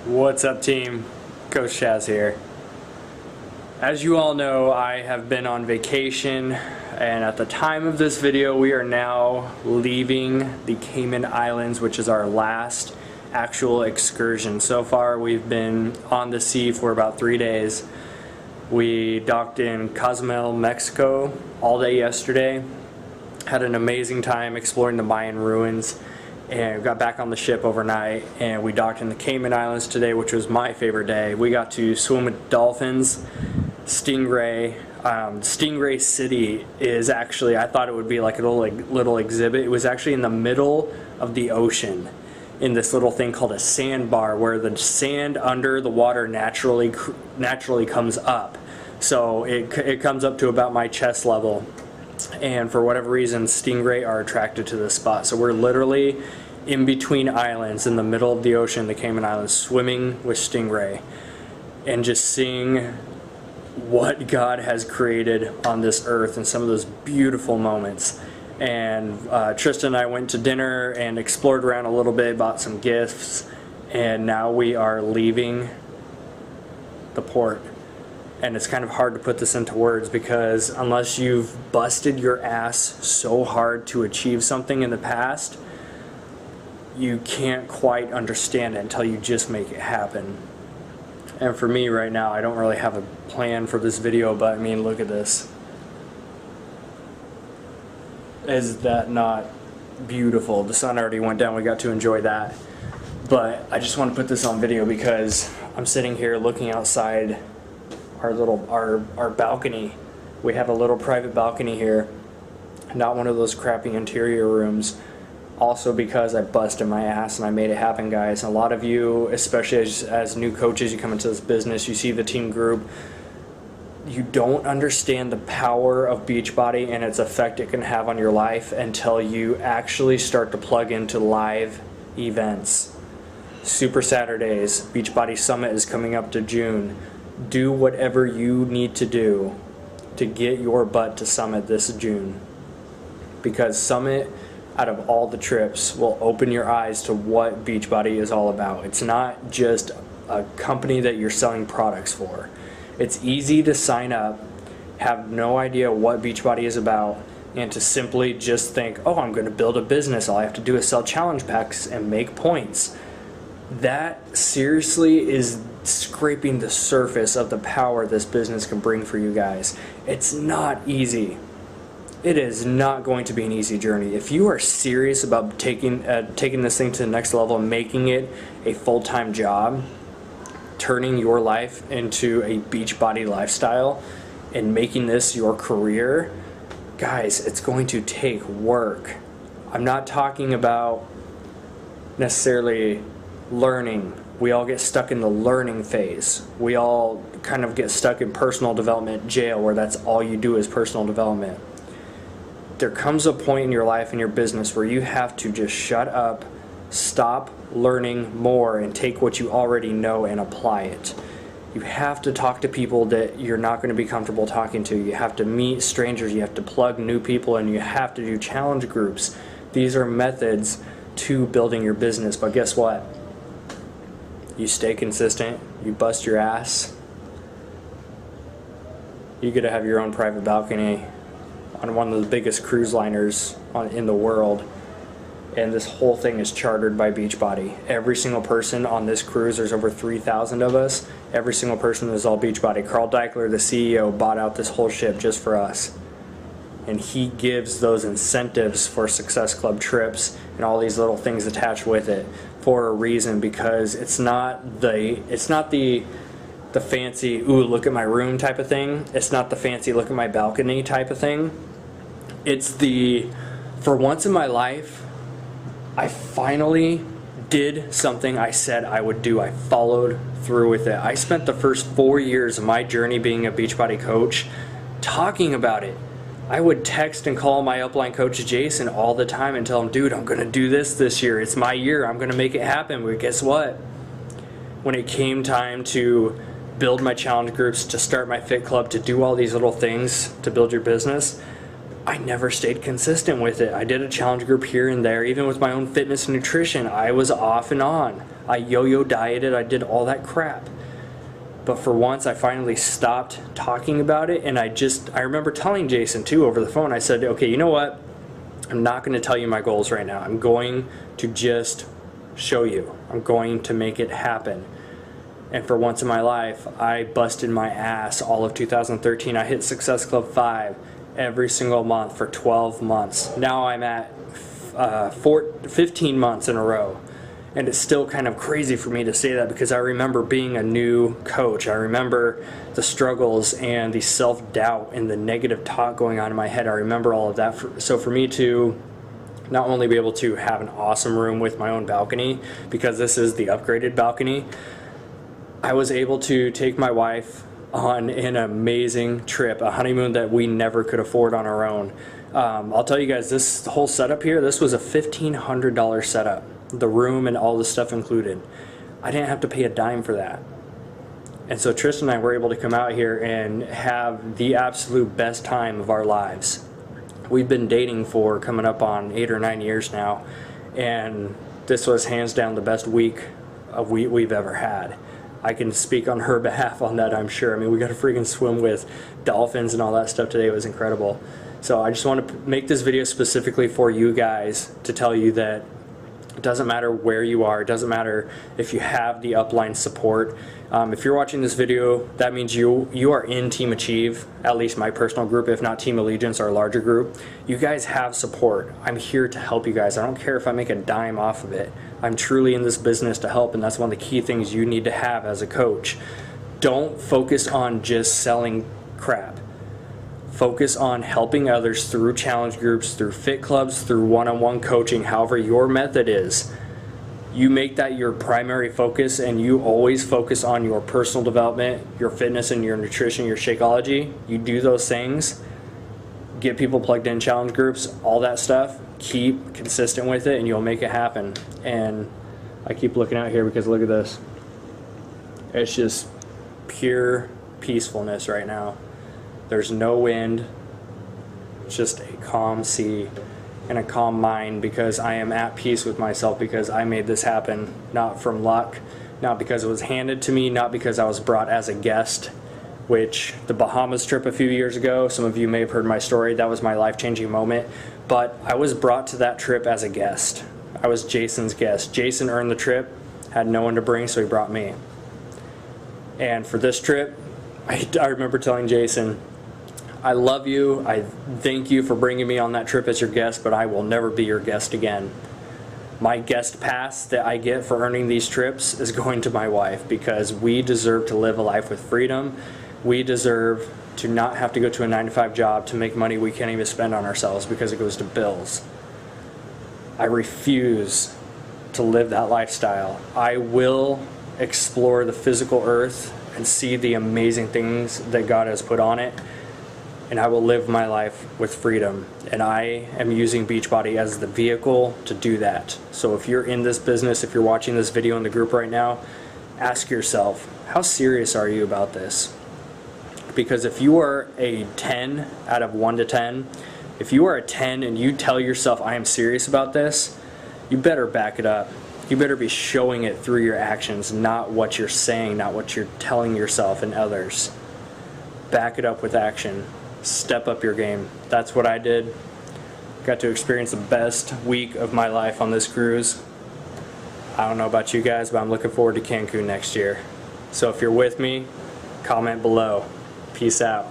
What's up, team? Coach Chaz here. As you all know, I have been on vacation, and at the time of this video we are now leaving the Cayman Islands, which is our last actual excursion. So far we've been on the sea for about 3 days. We docked in Cozumel, Mexico all day yesterday, had an amazing time exploring the Mayan ruins, and got back on the ship overnight, and we docked in the Cayman Islands today, which was my favorite day. We got to swim with dolphins, stingray. Stingray City is actually, I thought it would be like a little exhibit. It was actually in the middle of the ocean in this little thing called a sandbar, where the sand under the water naturally comes up. So it comes up to about my chest level. And for whatever reason, stingray are attracted to this spot. So we're literally in between islands in the middle of the ocean, the Cayman Islands, swimming with stingray and just seeing what God has created on this earth and some of those beautiful moments. And Tristan and I went to dinner and explored around a little bit, bought some gifts, and now we are leaving the port. And it's kind of hard to put this into words, because unless you've busted your ass so hard to achieve something in the past, you can't quite understand it until you just make it happen. And for me right now, I don't really have a plan for this video, but I mean, look at this. Is that not beautiful? The sun already went down, we got to enjoy that. But I just want to put this on video because I'm sitting here looking outside our balcony. We have a little private balcony here, not one of those crappy interior rooms. Also because I busted my ass and I made it happen, guys. A lot of you, especially as new coaches, you come into this business, you see the team group, you don't understand the power of Beachbody and its effect it can have on your life until you actually start to plug into live events. Super Saturdays, Beachbody Summit is coming up to June. Do whatever you need to do to get your butt to Summit this June, because Summit, out of all the trips, will open your eyes to what Beachbody is all about. It's not just a company that you're selling products for. It's easy to sign up, have no idea what Beachbody is about, and to simply just think, oh, I'm going to build a business. All I have to do is sell challenge packs and make points. That seriously is scraping the surface of the power this business can bring for you guys. It's not easy. It is not going to be an easy journey. If you are serious about taking this thing to the next level and making it a full-time job, turning your life into a Beachbody lifestyle and making this your career, guys, it's going to take work. I'm not talking about necessarily learning. We all get stuck in the learning phase. We all kind of get stuck in personal development jail, where that's all you do is personal development. There comes a point in your life and your business where you have to just shut up, stop learning more, and take what you already know and apply it. You have to talk to people that you're not going to be comfortable talking to. You have to meet strangers, you have to plug new people, and you have to do challenge groups. These are methods to building your business, but guess what? You stay consistent, you bust your ass, you get to have your own private balcony on one of the biggest cruise liners in the world, and this whole thing is chartered by Beachbody. Every single person on this cruise, there's over 3,000 of us, every single person is all Beachbody. Carl Deichler, the CEO, bought out this whole ship just for us, and he gives those incentives for Success Club trips and all these little things attached with it for a reason, because it's not the fancy, ooh, look at my room type of thing. It's not the fancy, look at my balcony type of thing. It's the, for once in my life, I finally did something I said I would do. I followed through with it. I spent the first 4 years of my journey being a Beachbody coach talking about it. I would text and call my upline coach Jason all the time and tell him, dude, I'm going to do this year. It's my year. I'm going to make it happen. But guess what? When it came time to build my challenge groups, to start my fit club, to do all these little things to build your business, I never stayed consistent with it. I did a challenge group here and there. Even with my own fitness and nutrition, I was off and on. I yo-yo dieted, I did all that crap. But for once, I finally stopped talking about it, and I remember telling Jason too over the phone, I said, okay, you know what? I'm not going to tell you my goals right now. I'm going to just show you. I'm going to make it happen. And for once in my life, I busted my ass all of 2013. I hit Success Club 5 every single month for 12 months. Now I'm at 15 months in a row. And it's still kind of crazy for me to say that because I remember being a new coach. I remember the struggles and the self-doubt and the negative talk going on in my head. I remember all of that. So for me to not only be able to have an awesome room with my own balcony, because this is the upgraded balcony, I was able to take my wife on an amazing trip, a honeymoon that we never could afford on our own. I'll tell you guys, this whole setup here, this was a $1,500 setup. The room and all the stuff included. I didn't have to pay a dime for that. And so Tristan and I were able to come out here and have the absolute best time of our lives. We've been dating for coming up on 8 or 9 years now, and this was hands down the best week we've ever had. I can speak on her behalf on that, I'm sure. I mean, we got to freaking swim with dolphins and all that stuff today. It was incredible. So I just want to make this video specifically for you guys to tell you that it doesn't matter where you are. It doesn't matter if you have the upline support. If you're watching this video, that means you are in Team Achieve, at least my personal group, if not Team Allegiance, our larger group. You guys have support. I'm here to help you guys. I don't care if I make a dime off of it. I'm truly in this business to help, and that's one of the key things you need to have as a coach. Don't focus on just selling crap. Focus on helping others through challenge groups, through fit clubs, through one-on-one coaching, however your method is. You make that your primary focus, and you always focus on your personal development, your fitness and your nutrition, your Shakeology. You do those things, get people plugged in challenge groups, all that stuff. Keep consistent with it and you'll make it happen. And I keep looking out here because look at this. It's just pure peacefulness right now. There's no wind, it's just a calm sea and a calm mind because I am at peace with myself because I made this happen, not from luck, not because it was handed to me, not because I was brought as a guest, which the Bahamas trip a few years ago, some of you may have heard my story, that was my life-changing moment, but I was brought to that trip as a guest. I was Jason's guest. Jason earned the trip, had no one to bring, so he brought me. And for this trip, I remember telling Jason, I love you, I thank you for bringing me on that trip as your guest, but I will never be your guest again. My guest pass that I get for earning these trips is going to my wife because we deserve to live a life with freedom. We deserve to not have to go to a 9-to-5 job to make money we can't even spend on ourselves because it goes to bills. I refuse to live that lifestyle. I will explore the physical earth and see the amazing things that God has put on it, and I will live my life with freedom. And I am using Beachbody as the vehicle to do that. So if you're in this business, if you're watching this video in the group right now, ask yourself, how serious are you about this? Because if you are a 10 out of 1 to 10, if you are a 10 and you tell yourself I am serious about this, you better back it up. You better be showing it through your actions, not what you're saying, not what you're telling yourself and others. Back it up with action. Step up your game. That's what I did. Got to experience the best week of my life on this cruise. I don't know about you guys, but I'm looking forward to Cancun next year. So if you're with me, comment below. Peace out.